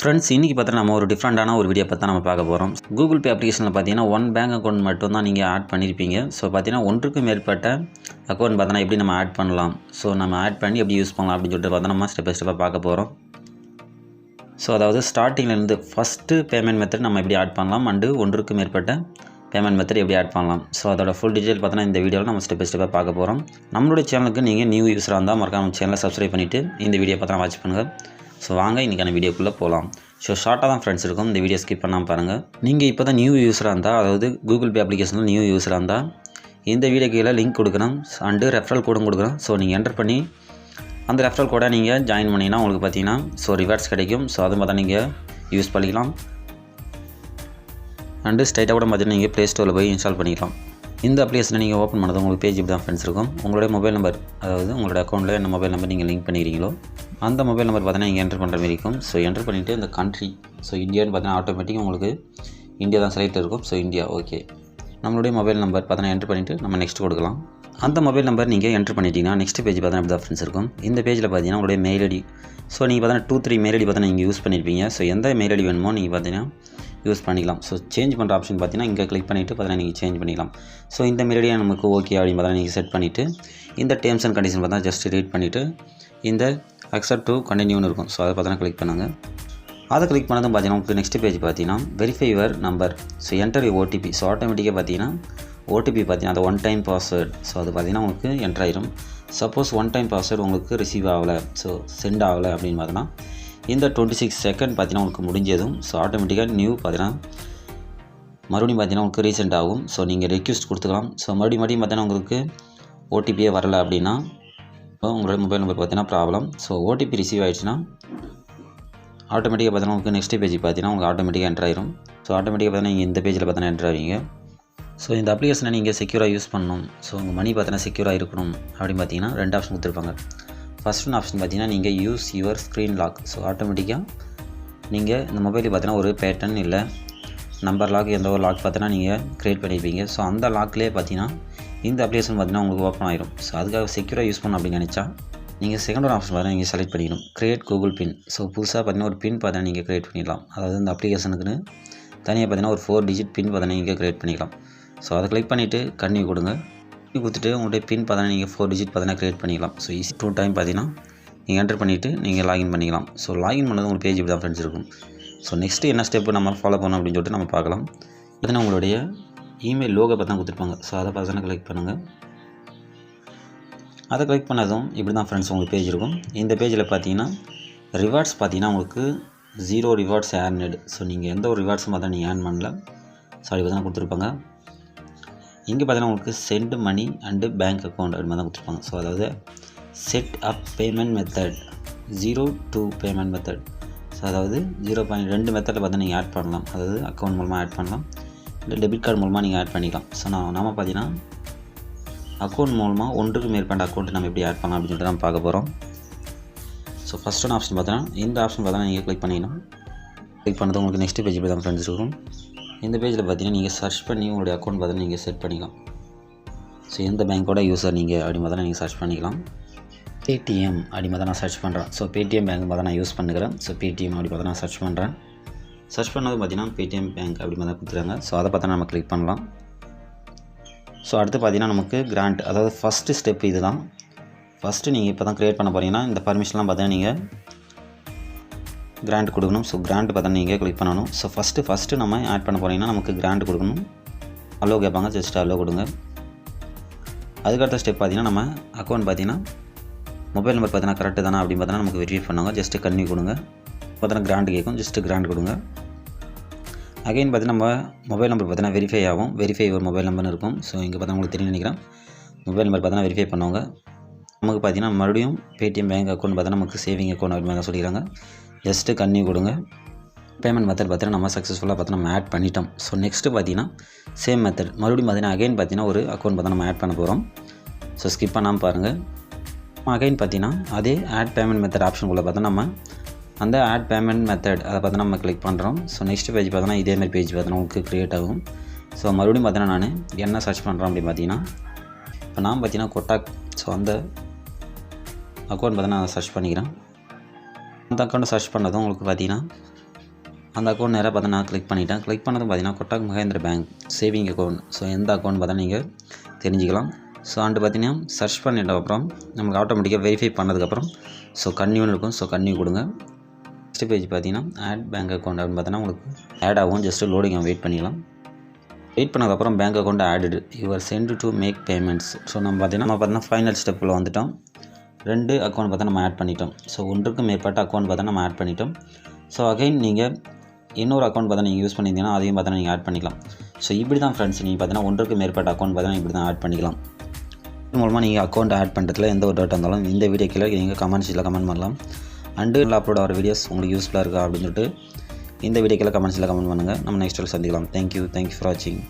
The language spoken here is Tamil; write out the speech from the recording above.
ஃப்ரெண்ட்ஸ், இன்றைக்கி பார்த்தா நம்ம ஒரு டிஃப்ரெண்ட்டான ஒரு வீடியோ பார்த்தா நம்ம பார்க்க போகிறோம். கூகுள் பே அப்ளிகேஷனில் பார்த்தீங்கன்னா ஒன் பேங்க் அக்கௌண்ட் மட்டும் தான் நீங்கள் ஆட் பண்ணியிருப்பீங்க. ஸோ பார்த்தீங்கன்னா ஒன்றுக்கு மேற்பட்ட அக்கௌண்ட் பார்த்தோன்னா எப்படி நம்ம ஆட் பண்ணலாம், ஸோ நம்ம ஆட் பண்ணி எப்படி யூஸ் பண்ணலாம் அப்படின்னு சொல்லிட்டு பார்த்தா நம்ம ஸ்டெப் பை ஸ்டெப்பாக பார்க்க போகிறோம். ஸோ அதாவது ஸ்டார்டிங்லேருந்து ஃபஸ்ட்டு பேமெண்ட் மெத்தட் நம்ம எப்படி ஆட் பண்ணலாம் அண்டு ஒன்றுக்கு மேற்பட்ட பேமெண்ட் மெத்தட் எப்படி ஆட் பண்ணலாம். ஸோ அதோட ஃபுல் டீட்டெயில் பார்த்தோன்னா இந்த வீடியோவில் நம்ம ஸ்டெப் பை ஸ்டெப்பாக பார்க்க போகிறோம். நம்மளுடைய சேனலுக்கு நீங்கள் நியூ யூஸராக இருந்தால் மறக்காம சேனலை சப்ஸ்கிரைப் பண்ணிவிட்டு இந்த வீடியோ பார்த்தா வாட்ச் பண்ணுங்கள். ஸோ வாங்க இன்றைக்கான வீடியோக்குள்ளே போகலாம். ஸோ ஷார்ட்டாக தான் ஃப்ரெண்ட்ஸ் இருக்கும், இந்த வீடியோ ஸ்கிப் பண்ணாமல் பாருங்கள். நீங்கள் இப்போ தான் நியூ யூஸராக இருந்தால், அதாவது கூகுள் பே அப்ளிகேஷனில் நியூ யூஸராக இருந்தால் இந்த வீடியோ கீழே லிங்க் கொடுக்குறோம் அண்டு ரெஃபரல் கோடும் கொடுக்குறோம். ஸோ நீங்கள் என்டர் பண்ணி அந்த ரெஃபரல் கோடை நீங்கள் ஜாயின் பண்ணிங்கன்னா உங்களுக்கு பார்த்தீங்கன்னா ரிவார்ட்ஸ் கிடைக்கும். ஸோ அது மாதிரி நீங்கள் யூஸ் பண்ணிக்கலாம். அண்டு ஸ்ட்ரைட்டாக கூட பார்த்தீங்கன்னா நீங்கள் ப்ளே ஸ்டோரில் போய் இன்ஸ்டால் பண்ணிக்கலாம். இந்த அப்ளிகேஷனை நீங்கள் ஓப்பன் பண்ணது உங்களுக்கு பேஜ் இப்படி தான் ஃப்ரெண்ட்ஸ் இருக்கும். உங்களுடைய மொபைல் நம்பர், அதாவது உங்களோட அக்கௌண்ட்டில் என்ன மொபைல் நம்பர் நீங்கள் லிங்க் பண்ணிக்கிறீங்களோ அந்த மொபைல் நம்பர் பார்த்தீங்கன்னா நீங்கள் என்டர் பண்ணுற மாதிரி இருக்கும். ஸோ என்டர் பண்ணிவிட்டு இந்த கண்ட்ரி, ஸோ இந்தியான்னு பார்த்தீங்கன்னா ஆட்டோமேட்டிக்காக உங்களுக்கு இந்தியா தான் செலக்ட் இருக்கும். So India okay. நம்மளுடைய மொபைல் நம்பர் பார்த்தீங்கன்னா என்டர் பண்ணிவிட்டு நம்ம நெக்ஸ்ட் கொடுக்கலாம். அந்த மொபைல் நம்பர் நீங்கள் என்டர் பண்ணிட்டீங்கன்னா நெக்ஸ்ட் பேஜ் பார்த்தீங்கன்னா இப்படி தான் ஃப்ரெண்ட்ஸ் இருக்கும். இந்த பேஜில் பார்த்தீங்கன்னா உங்களுடைய மெயில் ஐடி, ஸோ நீங்கள் பார்த்தீங்கன்னா 2-3 மெயில் ஐடி பார்த்தீங்கன்னா நீங்கள் யூஸ் பண்ணியிருப்பீங்க. ஸோ எந்த மெயில் ஐடி வேணுமோ நீங்கள் பார்த்தீங்கன்னா யூஸ் பண்ணிக்கலாம். ஸோ சேஞ்ச் பண்ணுற ஆப்ஷன் பார்த்தீங்கன்னா இங்கே கிளிக் பண்ணிவிட்டு பார்த்தீங்கன்னா நீங்கள் சேஞ்ச் பண்ணிக்கலாம். ஸோ இந்த மெயில் ஐடியை நமக்கு ஓகே அப்படின்னு பார்த்தீங்கன்னா நீங்கள் செட் பண்ணிவிட்டு இந்த டேர்ம்ஸ் அண்ட் கண்டிஷன் பார்த்தா ஜஸ்ட் ரீட் பண்ணிவிட்டு இந்த அக்செப்ட் டு கண்டினியூன்னு இருக்கும். ஸோ அதை பார்த்தீங்கன்னா கிளிக் பண்ணுங்கள். அதை கிளிக் பண்ணதும் பார்த்தீங்கன்னா உங்களுக்கு நெக்ஸ்ட் பேஜ் பார்த்தீங்கன்னா verify your number, so enter OTP. So ஆட்டோமேட்டிக்காக பார்த்தீங்கன்னா ஓடிபி பார்த்தீங்கன்னா அது ஒன் டைம் பாஸ்வேர்டு. ஸோ அது பார்த்தீங்கன்னா உங்களுக்கு என்டர் ஆயிரும். சப்போஸ் ஒன் டைம் பாஸ்வேர்டு உங்களுக்கு ரிசீவ் ஆகலை, ஸோ சென்ட் ஆகலை அப்படின்னு பார்த்தோன்னா இந்த 26 செகண்ட் பார்த்தீங்கன்னா உங்களுக்கு முடிஞ்சதும் ஸோ ஆட்டோமேட்டிக்காக நியூ பார்த்தீங்கன்னா மறுபடியும் பார்த்தீங்கன்னா உங்களுக்கு ரீசெண்ட் ஆகும். ஸோ நீங்கள் ரெக்வெஸ்ட் கொடுத்துக்கலாம். ஸோ மறுபடியும் பார்த்தீங்கன்னா உங்களுக்கு ஓடிபியே வரலை அப்படின்னா உங்களோட மொபைல் நம்பர் பார்த்தீங்கன்னா ப்ராப்ளம். ஸோ ஓடிபி ரிசீவ் ஆகிடுச்சுன்னா ஆட்டோமேட்டிக்காக பார்த்தீங்கன்னா உங்களுக்கு நெக்ஸ்ட் பேஜ் பார்த்தீங்கன்னா உங்களுக்கு ஆட்டோமேட்டிக்காக என்டர் ஆயிரும். ஸோ ஆட்டோமேட்டிக்காக பார்த்தீங்கன்னா நீங்கள் இந்த பேஜில் பார்த்தீங்கன்னா என்டர் ஆவீங்க. ஸோ இந்த அப்ளிகேஷனை நீங்கள் செக்யூராக யூஸ் பண்ணணும், ஸோ உங்கள் மணி பார்த்தீங்கன்னா செக்யூராக இருக்கணும் அப்படின்னு பார்த்தீங்கன்னா 2 ஆப்ஷன் கொடுத்துருப்பாங்க. ஃபஸ்ட் ஒன் ஆப்ஷன் பார்த்தீங்கன்னா நீங்கள் use your screen lock. So ஆட்டோமேட்டிக்காக நீங்கள் இந்த மொபைலில் பார்த்தீங்கன்னா ஒரு பேட்டர்ன் இல்லை நம்பர் லாக், எந்த ஒரு லாக் பார்த்தீங்கன்னா நீங்கள் க்ரியேட் பண்ணியிருப்பீங்க. ஸோ அந்த லாக்லேயே பார்த்தீங்கன்னா இந்த அப்ளிகேஷன் பார்த்தீங்கன்னா உங்களுக்கு ஓப்பன் ஆயிரும். ஸோ அதுக்காக செக்யூராக யூஸ் பண்ணணும் அப்படின்னு நினச்சா நீங்கள் செகண்ட் ஒரு ஆப்ஷன் பார்த்தீங்கன்னா நீங்கள் செலக்ட் பண்ணிக்கணும், க்ரியேட் கூகுள் பின். ஸோ புதுசாக பார்த்தீங்கன்னா ஒரு பின் பார்த்தீங்கன்னா நீங்கள் க்ரியேட் பண்ணிடலாம். அதாவது இந்த அப்ளிகேஷனுக்குன்னு தனியாக பார்த்தீங்கன்னா ஒரு 4 டிஜிட் பின் பார்த்தீங்கன்னா நீங்கள் க்ரியேட் பண்ணிக்கலாம். ஸோ அதை கிளிக் பண்ணிவிட்டு கன்டினியூ கொடுங்க. கொடுத்துட்டு உங்களுடைய பின் பார்த்தீங்கன்னா நீங்கள் 4 டிஜிட் பார்த்தீங்கன்னா க்ரியேட் பண்ணிக்கலாம். ஸோ ஈஸி 2 டைம் பார்த்தீங்கன்னா நீங்கள் என்டர் பண்ணிவிட்டு நீங்கள் லாகின் பண்ணிக்கலாம். ஸோ லாகின் பண்ணது உங்களுக்கு பேஜ் இப்படி தான் ஃப்ரெண்ட்ஸ் இருக்கும். ஸோ நெக்ஸ்ட்டு என்ன ஸ்டெப்பு நம்ம ஃபாலோ பண்ணணும் அப்படின்னு சொல்லிட்டு நம்ம பார்க்கலாம். பார்த்தீங்கன்னா உங்களுடைய இமெயில் லோகோ பார்த்தா கொடுத்துருப்பாங்க. ஸோ அதை பார்த்தீங்கன்னா கிளிக் பண்ணுங்கள். அதை கிளிக் பண்ணதும் இப்படி தான் ஃப்ரெண்ட்ஸ் உங்களுக்கு பேஜ் இருக்கும். இந்த பேஜில் பார்த்தீங்கன்னா ரிவார்ட்ஸ் பார்த்தீங்கன்னா உங்களுக்கு 0 ரிவார்ட்ஸ் ஏர்னட். ஸோ நீங்கள் எந்த ஒரு ரிவார்ட்ஸும் பார்த்தா நீங்கள் ஏர்ன் பண்ணல. ஸோ அப்படி பார்த்தீங்கன்னா கொடுத்துருப்பாங்க. இங்கே பார்த்தீங்கன்னா உங்களுக்கு send money and bank account அப்படி மாதிரி தான் கொடுத்துருப்பாங்க. ஸோ அதாவது set up payment method 0 to payment method. So அதாவது 0.2 மெத்தடில் பார்த்தா நீங்கள் ஆட் பண்ணலாம். அதாவது அக்கௌண்ட் மூலமாக ஆட் பண்ணலாம், இல்லை டெபிட் கார்டு மூலமாக நீங்கள் ஆட் பண்ணிக்கலாம். ஸோ நம்ம பார்த்தீங்கன்னா அக்கௌண்ட் மூலமாக ஒன்றுக்கு மேற்பட்ட அக்கௌண்ட் நம்ம எப்படி ஆட் பண்ணலாம் அப்படின்னு சொல்லிட்டு நம்ம பார்க்க போகிறோம். ஸோ ஃபஸ்ட் ஒன் ஆப்ஷன் பார்த்தீங்கன்னா இந்த ஆப்ஷன் பார்த்தீங்கன்னா நீங்கள் கிளிக் பண்ணிக்கணும். கிளிக் பண்ணது உங்களுக்கு நெக்ஸ்ட் பேஜ் போய் தான் ஃப்ரெண்ட்ஸ் இருக்கும். இந்த பேஜில் பார்த்தீங்கன்னா நீங்கள் சர்ச் பண்ணி உங்களுடைய அக்கௌண்ட் பார்த்தீங்கன்னா நீங்கள் செட் பண்ணிக்கலாம். ஸோ எந்த பேங்க்கோட யூஸர் நீங்கள் அப்படி பார்த்தா நீங்கள் சர்ச் பண்ணிக்கலாம். பேடிஎம் அப்படி பார்த்தா நான் சர்ச் பண்ணுறேன். ஸோ பேடிஎம் பேங்க் பார்த்தா நான் யூஸ் பண்ணுறேன். ஸோ பேடிஎம் அப்படி பார்த்தா நான் சர்ச் பண்ணுறேன். சர்ச் பண்ணது பார்த்தீங்கன்னா பேடிஎம் பேங்க் அப்படி மாதிரி கொடுத்துருக்காங்க. ஸோ அதை பார்த்தா நம்ம கிளிக் பண்ணலாம். ஸோ அடுத்து பார்த்தீங்கன்னா நமக்கு கிராண்ட், அதாவது ஃபஸ்ட்டு ஸ்டெப் இது தான். ஃபஸ்ட்டு நீங்கள் இப்போ தான் க்ரியேட் பண்ண போகிறீங்கன்னா இந்த பர்மிஷன்லாம் பார்த்தீங்கன்னா நீங்கள் கிராண்ட் கொடுக்கணும். ஸோ கிராண்ட் பார்த்தா நீங்கள் கிளிக் பண்ணணும். ஸோ ஃபஸ்ட்டு நம்ம ஆட் பண்ண போகிறீங்கன்னா நமக்கு கிராண்ட் கொடுக்கணும். அலோ கேட்பாங்க, ஜஸ்ட் அலோ கொடுங்க. அதுக்கடுத்த ஸ்டெப் பார்த்தீங்கன்னா நம்ம அக்கௌண்ட் பார்த்தீங்கன்னா மொபைல் நம்பர் பார்த்தீங்கன்னா கரெக்டு தானே அப்படின்னு பார்த்தீங்கன்னா நமக்கு வெரிஃபை பண்ணுவாங்க. ஜஸ்ட்டு கன்னியூ கொடுங்க. பார்த்தீங்கன்னா கிராண்ட் கேட்கும், ஜஸ்ட்டு கிராண்ட் கொடுங்க. அகைன் பார்த்தீங்கன்னா நம்ம மொபைல் நம்பர் பார்த்தீங்கன்னா வெரிஃபை ஆகும். வெரிஃபை ஒரு மொபைல் நம்பர்னு இருக்கும். ஸோ இங்கே பார்த்தா உங்களுக்கு தெரியும் நினைக்கிறேன். மொபைல் நம்பர் பார்த்தீங்கன்னா வெரிஃபை பண்ணுவாங்க. நமக்கு பார்த்தீங்கன்னா மறுபடியும் பேடிஎம் பேங்க் அக்கௌண்ட் பார்த்தீங்கன்னா நமக்கு சேவிங் அக்கௌண்ட் அப்படி மாதிரி சொல்லிக்கிறாங்க. ஜஸ்ட்டு கன்னியூ கொடுங்க. பேமெண்ட் மெத்தட் பார்த்தீங்கன்னா நம்ம சக்ஸஸ்ஃபுல்லாக பார்த்தா நம்ம ஆட் பண்ணிட்டோம். ஸோ நெக்ஸ்ட்டு பார்த்தீங்கன்னா சேம் மெத்தட் மறுபடியும் பார்த்தீங்கன்னா அகைன் பார்த்தீங்கன்னா ஒரு அக்கௌண்ட் பார்த்தா நம்ம ஆட் பண்ண போகிறோம். ஸோ ஸ்கிப் பண்ணாமல் பாருங்கள். அகைன் பார்த்தீங்கன்னா அதே ஆட் பேமெண்ட் மெத்தட் ஆப்ஷனுக்குள்ளே பார்த்தா நம்ம அந்த ஆட் பேமெண்ட் மெத்தட் அதை பார்த்தா நம்ம கிளிக் பண்ணுறோம். ஸோ நெக்ஸ்ட் பேஜ் பார்த்தோன்னா இதேமாதிரி பேஜ் பார்த்தோன்னா உங்களுக்கு க்ரியேட் ஆகும். ஸோ மறுபடியும் பார்த்தீங்கன்னா நான் என்ன சர்ச் பண்ணுறேன் அப்படின்னு பார்த்தீங்கன்னா இப்போ நான் பார்த்தீங்கன்னா கொட்டாக், ஸோ அந்த அக்கௌண்ட் பார்த்தீங்கன்னா நான் சர்ச் பண்ணிக்கிறேன். அந்த அக்கௌண்ட்டை சர்ச் பண்ணதும் உங்களுக்கு பார்த்தீங்கன்னா அந்த அக்கௌண்ட் நேராக பார்த்தா நான் கிளிக் பண்ணிட்டேன். கிளிக் பண்ணதும் பார்த்தீங்கன்னா Kotak Mahendra bank saving account. So எந்த அக்கௌண்ட் பார்த்தா நீங்கள் தெரிஞ்சுக்கலாம். ஸோ அண்டு பார்த்தீங்கன்னா சர்ச் பண்ணிட்ட அப்புறம் நமக்கு ஆட்டோமேட்டிக்காக வெரிஃபை பண்ணதுக்கப்புறம் ஸோ கன்னியூன்னு இருக்கும். ஸோ கன்னியூ கொடுங்க. நெக்ஸ்ட் பேஜ் பார்த்தீங்கன்னா ஆட் பேங்க் அக்கௌண்ட் அப்படின்னு பார்த்தீங்கன்னா உங்களுக்கு ஆட் ஆகும். ஜஸ்ட்டு லோடிங் வெயிட் பண்ணிக்கலாம். வெயிட் பண்ணதுக்கப்புறம் bank account added your sent to make payments. So நம்ம பார்த்தீங்கன்னா ஃபைனல் ஸ்டெப்பில் வந்துட்டோம். 2 அக்கௌண்ட் பார்த்தா நம்ம ஆட் பண்ணிட்டோம். ஸோ ஒன்றுக்கும் மேற்பட்ட அக்கௌண்ட் பார்த்தா நம்ம ஆட் பண்ணிட்டோம். ஸோ அகைன் நீங்கள் இன்னொரு அக்கௌண்ட் பார்த்தா நீங்கள் யூஸ் பண்ணியிருந்தீங்கன்னா அதையும் பார்த்தா நீங்கள் ஆட் பண்ணிக்கலாம். ஸோ இப்படி தான் ஃப்ரெண்ட்ஸ் நீங்கள் பார்த்தீங்கன்னா ஒன்றுக்கு மேற்பட்ட அக்கௌண்ட் பார்த்தா இப்படி தான் ஆட் பண்ணிக்கலாம். இது மூலமாக நீங்கள் அக்கௌண்ட் ஆட் பண்ணுறதுல எந்த ஒரு டவுட் இருந்தாலும் இந்த வீடியோ கீழே நீங்கள் கமெண்ட்ஸில் கமெண்ட் பண்ணலாம். அண்டு அப்லோட் ஆகிற வீடியோஸ் உங்களுக்கு யூஸ்ஃபுல்லாக இருக்கா அப்படின்னு சொல்லிட்டு இந்த வீடியோ கீழே கமெண்ட்ஸில் கமெண்ட் பண்ணுங்கள். நம்ம நெக்ஸ்ட் வீடியோவில் சந்திக்கலாம். தேங்க்யூ ஃபார் வாட்சிங்.